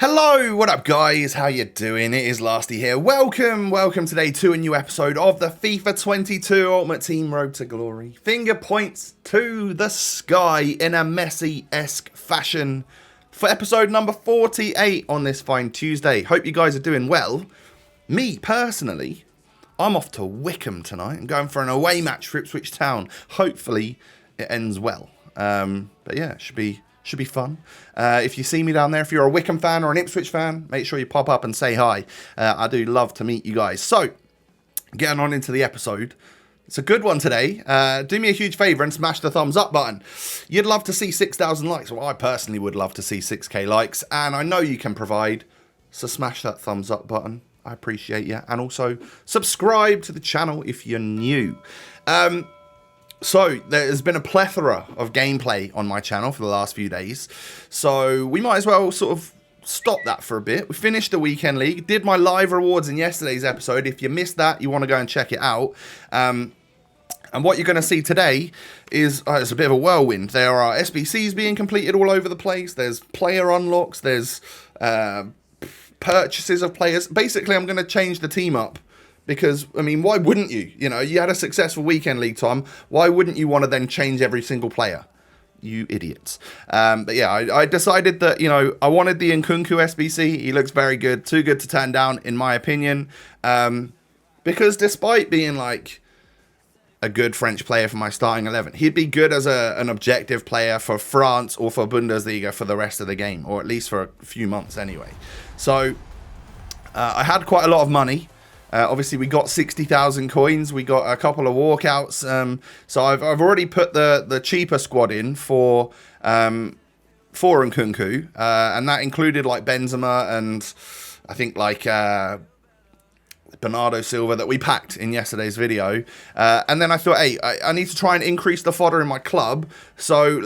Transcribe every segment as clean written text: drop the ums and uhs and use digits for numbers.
Hello, what up guys? How you doing? It is Lasty here. Welcome today to a new episode of the FIFA 22 Ultimate Team Road to Glory. Finger points to the sky in a Messi-esque fashion for episode number 48 on this fine Tuesday. Hope you guys are doing well. Me, personally, I'm off to Wickham tonight. I'm going for an away match for Ipswich Town. Hopefully, it ends well. But yeah, it should be fun. If you see me down there, if you're a Wickham fan or an Ipswich fan, make sure you pop up and say hi. I do love to meet you guys. So, getting on into the episode. It's a good one today. Do me a huge favour and smash the thumbs up button. You'd love to see 6,000 likes. Well, I personally would love to see 6k likes. And I know you can provide. So smash that thumbs up button. I appreciate you. And also subscribe to the channel if you're new. So, there's been a plethora of gameplay on my channel for the last few days. So, we might as well sort of stop that for a bit. We finished the Weekend League. Did my live rewards in yesterday's episode. If you missed that, you want to go and check it out. And what you're going to see today is, it's a bit of a whirlwind. There are SBCs being completed all over the place. There's player unlocks. There's purchases of players. Basically, I'm going to change the team up. Because, I mean, why wouldn't you? You know, you had a successful Weekend League, Tom. Why wouldn't you want to then change every single player? You idiots. But yeah, I decided that, you know, I wanted the Nkunku SBC. He looks very good. Too good to turn down, in my opinion. Because despite being, like, a good French player for my starting 11, he'd be good as an objective player for France or for Bundesliga for the rest of the game. Or at least for a few months anyway. So, I had quite a lot of money. Obviously, we got 60,000 coins. We got a couple of walkouts. So I've already put the cheaper squad in for Nkunku, and that included like Benzema and I think like Bernardo Silva that we packed in yesterday's video. And then I thought, hey, I need to try and increase the fodder in my club. So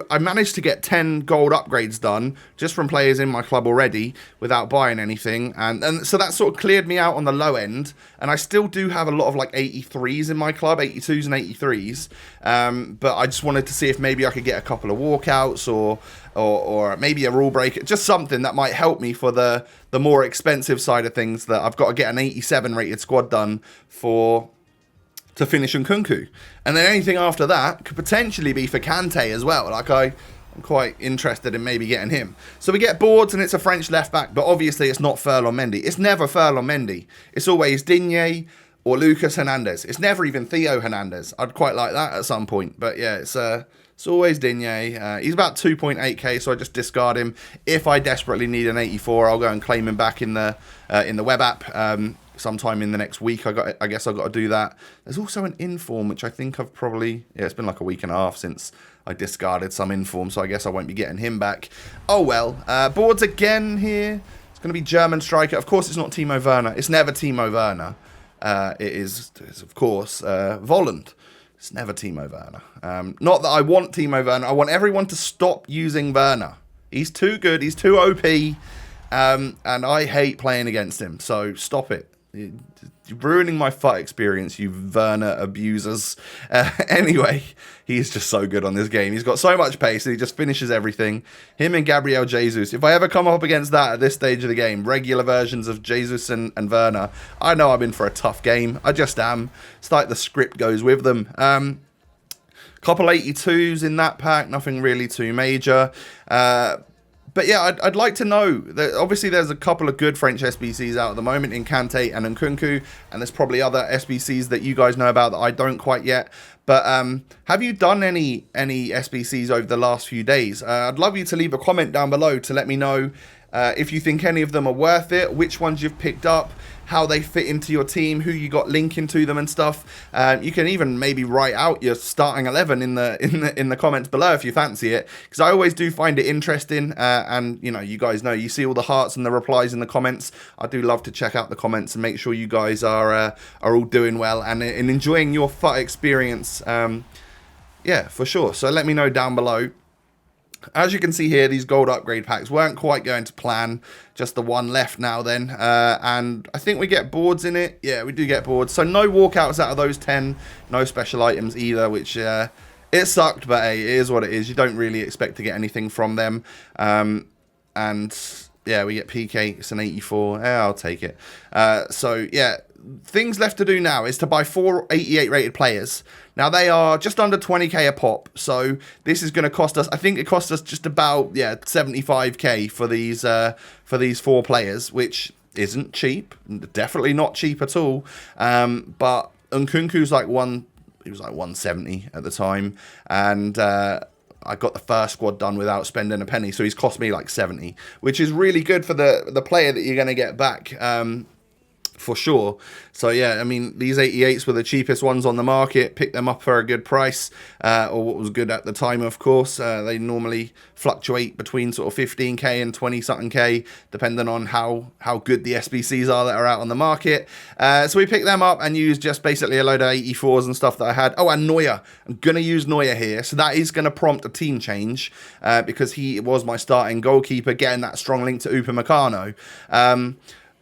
I managed to get 10 gold upgrades done just from players in my club already without buying anything. And so that sort of cleared me out on the low end. And I still do have a lot of like 83s in my club, 82s and 83s. But I just wanted to see if maybe I could get a couple of walkouts or maybe a rule breaker, just something that might help me for the more expensive side of things that I've got to get an 87 rated squad done to finish Nkunku. And then anything after that could potentially be for Kante as well. Like I'm quite interested in maybe getting him. So we get boards and it's a French left back, but obviously it's not Ferland Mendy. It's never Ferland Mendy. It's always Digne or Lucas Hernandez. It's never even Theo Hernandez. I'd quite like that at some point, but yeah, it's always Digne. He's about 2.8k, so I just discard him. If I desperately need an 84, I'll go and claim him back in the web app sometime in the next week. I guess I've got to do that. There's also an inform, which I think I've probably... Yeah, it's been like a week and a half since I discarded some inform, so I guess I won't be getting him back. Oh, well. Boards again here. It's going to be German striker. Of course, it's not Timo Werner. It's never Timo Werner. It is, of course, Volland. It's never Timo Werner. Not that I want Timo Werner. I want everyone to stop using Werner. He's too good. He's too OP. And I hate playing against him. So stop it. You're ruining my FUT experience, you Werner abusers. Anyway, he's just so good on this game. He's got so much pace and he just finishes everything. Him and Gabriel Jesus. If I ever come up against that at this stage of the game, regular versions of Jesus and Werner, I know I'm in for a tough game. I just am. It's like the script goes with them. Couple 82s in that pack. Nothing really too major. But yeah, I'd like to know that obviously there's a couple of good French SBCs out at the moment in Kante and Nkunku, and there's probably other SBCs that you guys know about that I don't quite yet. But have you done any SBCs over the last few days? I'd love you to leave a comment down below to let me know if you think any of them are worth it, which ones you've picked up, how they fit into your team, who you got linking to them and stuff. You can even maybe write out your starting 11 in the comments below if you fancy it, because I always do find it interesting. And you know, you guys know, you see all the hearts and the replies in the comments. I do love to check out the comments and make sure you guys are all doing well and enjoying your FUT experience. Yeah, for sure. So let me know down below. As you can see here, these gold upgrade packs weren't quite going to plan. Just the one left now then. And I think we get boards in it. Yeah, we do get boards. So no walkouts out of those 10. No special items either, which it sucked, but hey, it is what it is. You don't really expect to get anything from them. And Yeah, we get PK. It's an 84. Yeah, I'll take it. So, yeah, things left to do now is to buy 4 88 rated players. Now, they are just under 20k a pop. So, this is going to cost us, I think it cost us just about, 75k for these 4 players, which isn't cheap. Definitely not cheap at all. But Nkunku's like he was like 170 at the time. And I got the first squad done without spending a penny, so he's cost me like 70, which is really good for the player that you're going to get back, for sure. So yeah, I mean, these 88s were the cheapest ones on the market. Picked them up for a good price, or what was good at the time, of course. They normally fluctuate between sort of 15k and 20 something k, depending on how good the SBCs are that are out on the market. So we picked them up and used just basically a load of 84s and stuff that I had. Oh, and Neuer. I'm gonna use Neuer here, so that is gonna prompt a team change, because he was my starting goalkeeper, getting that strong link to Upamecano.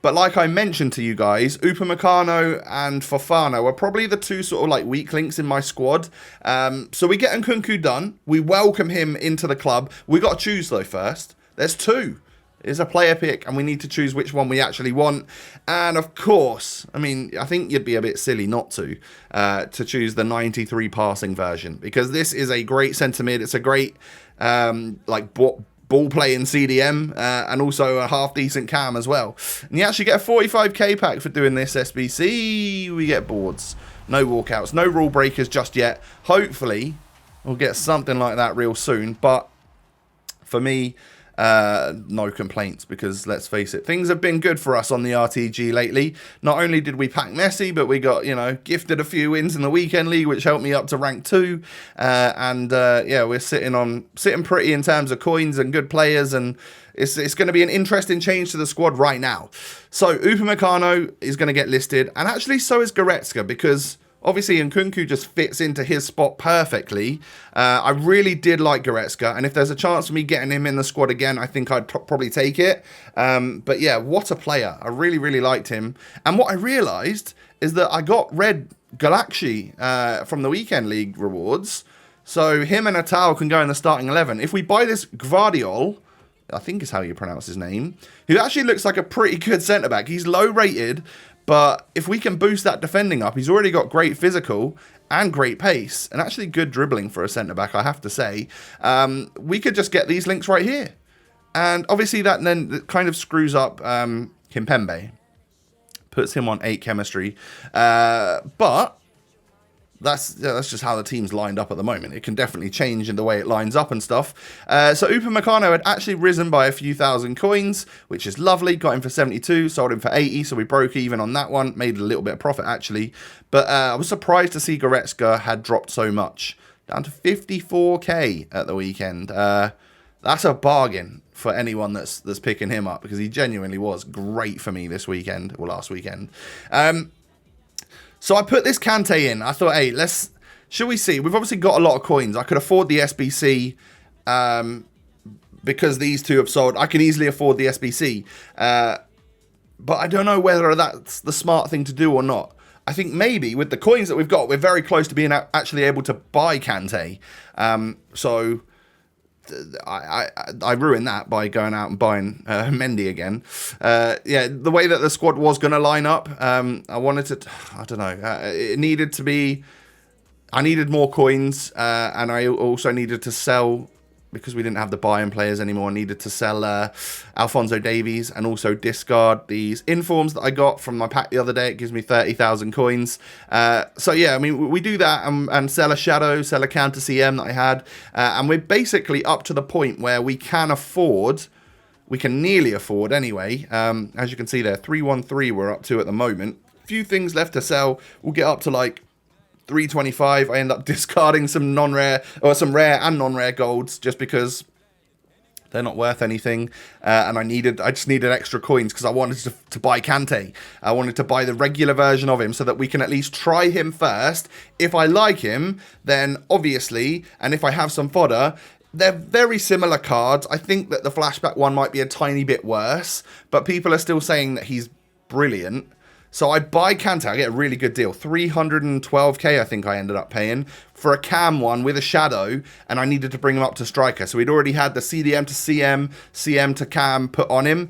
But like I mentioned to you guys, Upamecano and Fofana are probably the 2 sort of like weak links in my squad. So we get Nkunku done. We welcome him into the club. We got to choose though first. There's 2. It's a player pick and we need to choose which one we actually want. And of course, I mean, I think you'd be a bit silly not to choose the 93 passing version, because this is a great centre mid. It's a great ball playing CDM, and also a half decent cam as well. And you actually get a 45k pack for doing this SBC. We get boards, no walkouts, no rule breakers just yet. Hopefully we'll get something like that real soon, but for me, no complaints, because let's face it, things have been good for us on the RTG lately. Not only did we pack Messi, but we got, gifted a few wins in the weekend league, which helped me up to rank 2. We're sitting pretty in terms of coins and good players, and it's going to be an interesting change to the squad right now. So Upamecano is going to get listed, and actually so is Goretzka, because obviously, Nkunku just fits into his spot perfectly. I really did like Goretzka, and if there's a chance for me getting him in the squad again, I think I'd probably take it. But yeah, what a player. I really, really liked him. And what I realised is that I got Red Galaxy from the Weekend League rewards. So him and Atal can go in the starting 11. If we buy this Gvardiol, I think is how you pronounce his name, who actually looks like a pretty good centre-back. He's low rated, but if we can boost that defending up, he's already got great physical and great pace, and actually good dribbling for a centre-back, I have to say. We could just get these links right here. And obviously that then kind of screws up Kimpembe. Puts him on 8 chemistry. But that's just how the team's lined up at the moment. It can definitely change in the way it lines up and stuff. So Upamecano had actually risen by a few thousand coins, which is lovely. Got him for 72, sold him for 80, so we broke even on that one. Made a little bit of profit, actually. But I was surprised to see Goretzka had dropped so much. Down to 54k at the weekend. That's a bargain for anyone that's picking him up, because he genuinely was great for me this weekend, or last weekend. So I put this Kante in. I thought, hey, shall we see? We've obviously got a lot of coins. I could afford the SBC because these 2 have sold. I can easily afford the SBC. But I don't know whether that's the smart thing to do or not. I think maybe with the coins that we've got, we're very close to being actually able to buy Kante. So I ruined that by going out and buying Mendy again. The way that the squad was going to line up, I wanted to, I don't know, it needed to be, I needed more coins, and I also needed to sell, because we didn't have the buy-in players anymore, I needed to sell Alphonso Davies and also discard these informs that I got from my pack the other day. It gives me 30,000 coins. So yeah, I mean, we do that and sell a Shadow, sell a Kante CM that I had. And we're basically up to the point where we can afford, we can nearly afford anyway. As you can see there, 313 we're up to at the moment. Few things left to sell. We'll get up to like 325. I end up discarding some non-rare, or some rare and non-rare golds, just because they're not worth anything. And I just needed extra coins because I wanted to buy Kante. I wanted to buy the regular version of him so that we can at least try him first. If I like him, then obviously, and if I have some fodder, they're very similar cards. I think that the flashback one might be a tiny bit worse, but people are still saying that he's brilliant. So I buy Kante, I get a really good deal. 312k I think I ended up paying for a cam one with a shadow, and I needed to bring him up to striker. So we'd already had the CDM to CM, CM to cam put on him.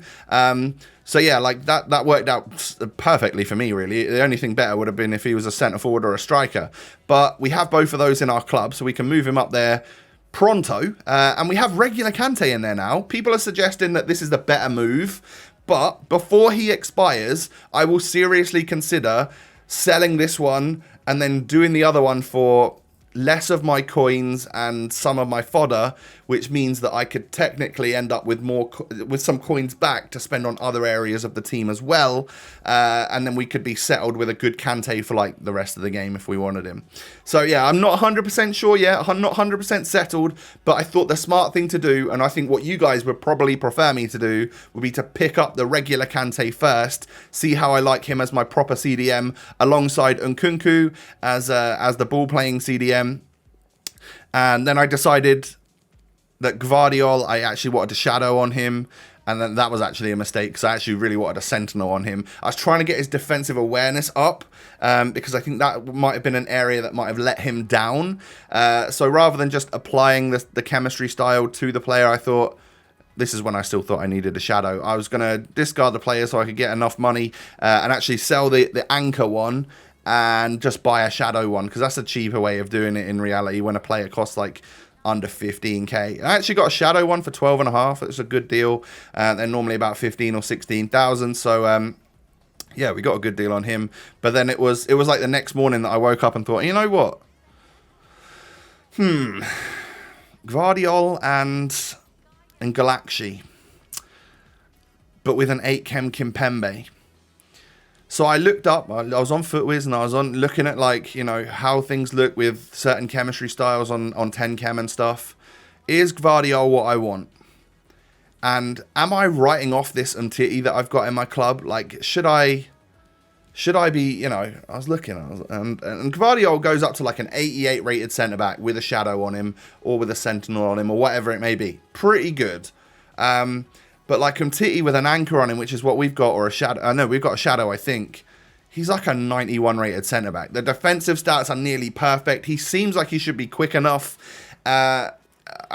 So yeah, like that worked out perfectly for me, really. The only thing better would have been if he was a centre forward or a striker. But we have both of those in our club, so we can move him up there pronto. And we have regular Kante in there now. People are suggesting that this is the better move. But before he expires, I will seriously consider selling this one and then doing the other one for less of my coins and some of my fodder, which means that I could technically end up with with some coins back to spend on other areas of the team as well, and then we could be settled with a good Kante for like the rest of the game if we wanted him. So yeah, I'm not 100% sure yet, I'm not 100% settled, but I thought the smart thing to do, and I think what you guys would probably prefer me to do, would be to pick up the regular Kante first, see how I like him as my proper CDM alongside Nkunku as the ball playing CDM. And then I decided that Gvardiol, I actually wanted to shadow on him. And then that was actually a mistake because I actually really wanted a sentinel on him. I was trying to get his defensive awareness up because I think that might have been an area that might have let him down. So rather than just applying the chemistry style to the player, I thought, this is when I still thought I needed a shadow. I was going to discard the player so I could get enough money and actually sell the anchor one and just buy a shadow one, because that's a cheaper way of doing it in reality when a player costs like under 15k. I actually got a shadow one for 12.5. It's a good deal. They're normally about 15 or 16,000. So yeah, we got a good deal on him. But then it was like the next morning that I woke up and thought, you know what? Gvardiol and Galaxy, but with an 8 chem Kimpembe. So I looked up, I was on FootWiz and I was looking at like, you know, how things look with certain chemistry styles on 10 chem and stuff. Is Gvardiol what I want? And am I writing off this Umtiti that I've got in my club? Like, should I be, you know, I was looking, and Gvardiol goes up to like an 88 rated centre-back with a shadow on him or with a sentinel on him or whatever it may be. Pretty good. But like Umtiti with an anchor on him, which is what we've got, or a shadow. No, we've got a shadow, I think. He's like a 91 rated centre-back. The defensive stats are nearly perfect. He seems like he should be quick enough. I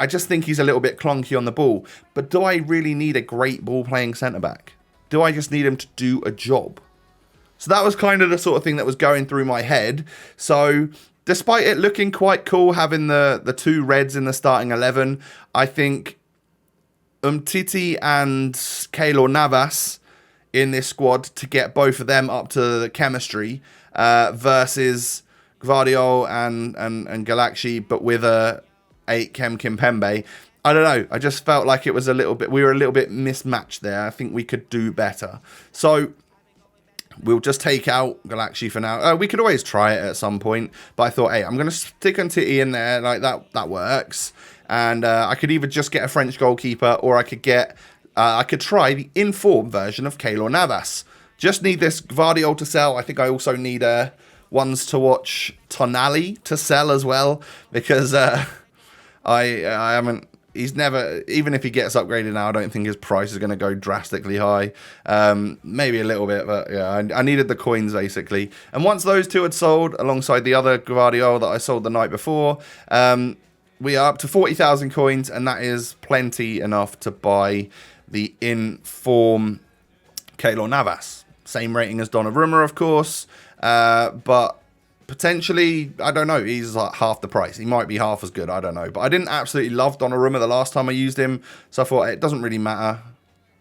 just think he's a little bit clunky on the ball. But do I really need a great ball-playing centre-back? Do I just need him to do a job? So that was kind of the sort of thing that was going through my head. So despite it looking quite cool having the two reds in the starting 11, I think Umtiti and Keylor Navas in this squad to get both of them up to the chemistry versus Gvardiol and Galaxy, but with a 8 chem Kimpembe. I don't know. I just felt like it was we were a little bit mismatched there. I think we could do better. So we'll just take out Galaxy for now. We could always try it at some point, but I thought, hey, I'm going to stick Umtiti in there. Like that works. And I could either just get a French goalkeeper, or I could get, I could try the in-form version of Keylor Navas. Just need this Gvardiol to sell. I think I also need ones to watch Tonali to sell as well, because I haven't. He's never, even if he gets upgraded now, I don't think his price is going to go drastically high. Maybe a little bit, but yeah, I needed the coins basically. And once those two had sold, alongside the other Gvardiol that I sold the night before, we are up to 40,000 coins, and that is plenty enough to buy the in-form Keylor Navas. Same rating as Donnarumma, of course, but potentially, I don't know, he's like half the price. He might be half as good, I don't know. But I didn't absolutely love Donnarumma the last time I used him, so I thought it doesn't really matter.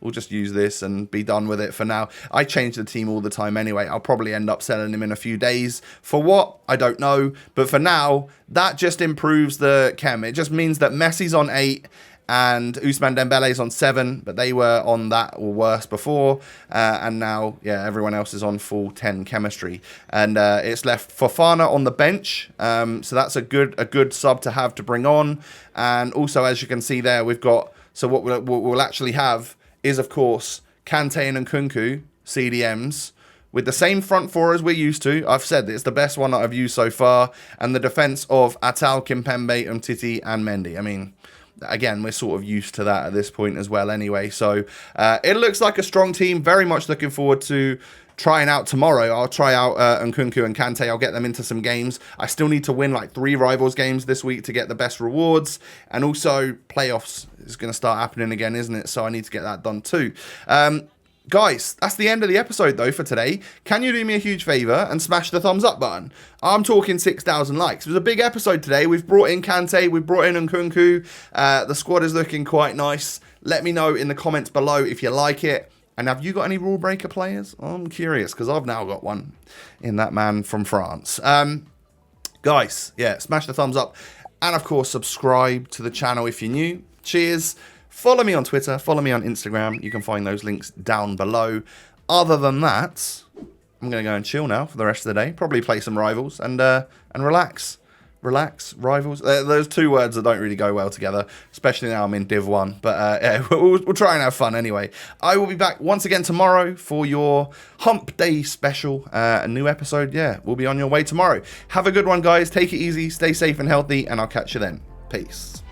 We'll just use this and be done with it for now. I change the team all the time anyway. I'll probably end up selling him in a few days. For what? I don't know. But for now, that just improves the chem. It just means that Messi's on 8 and Ousmane Dembele's on 7. But they were on that or worse before. And now, yeah, everyone else is on full 10 chemistry. And it's left Fofana on the bench. So that's a good sub to have to bring on. And also, as you can see there, we've got... So what we'll actually have is, of course, Kante and Nkunku, CDMs, with the same front four as we're used to. I've said that it's the best one that I've used so far. And the defence of Atal, Kimpembe, Umtiti, and Mendy. I mean, again, we're sort of used to that at this point as well anyway. So it looks like a strong team. Very much looking forward to trying out tomorrow. I'll try out Nkunku and Kante. I'll get them into some games. I still need to win like 3 rivals games this week to get the best rewards. And also playoffs is going to start happening again, isn't it? So I need to get that done too. Guys, that's the end of the episode, though, for today. Can you do me a huge favour and smash the thumbs up button? I'm talking 6,000 likes. It was a big episode today. We've brought in Kante. We've brought in Nkunku. The squad is looking quite nice. Let me know in the comments below if you like it. And have you got any rule breaker players? I'm curious, because I've now got one in that man from France. Guys, yeah, smash the thumbs up. And, of course, subscribe to the channel if you're new. Cheers. Follow me on Twitter, follow me on Instagram. You can find those links down below. Other than that, I'm going to go and chill now for the rest of the day. Probably play some rivals and relax. Relax, rivals. Those 2 words that don't really go well together, especially now I'm in Div 1. But yeah, we'll try and have fun anyway. I will be back once again tomorrow for your Hump Day special. A new episode, yeah, will be on your way tomorrow. Have a good one, guys. Take it easy, stay safe and healthy, and I'll catch you then. Peace.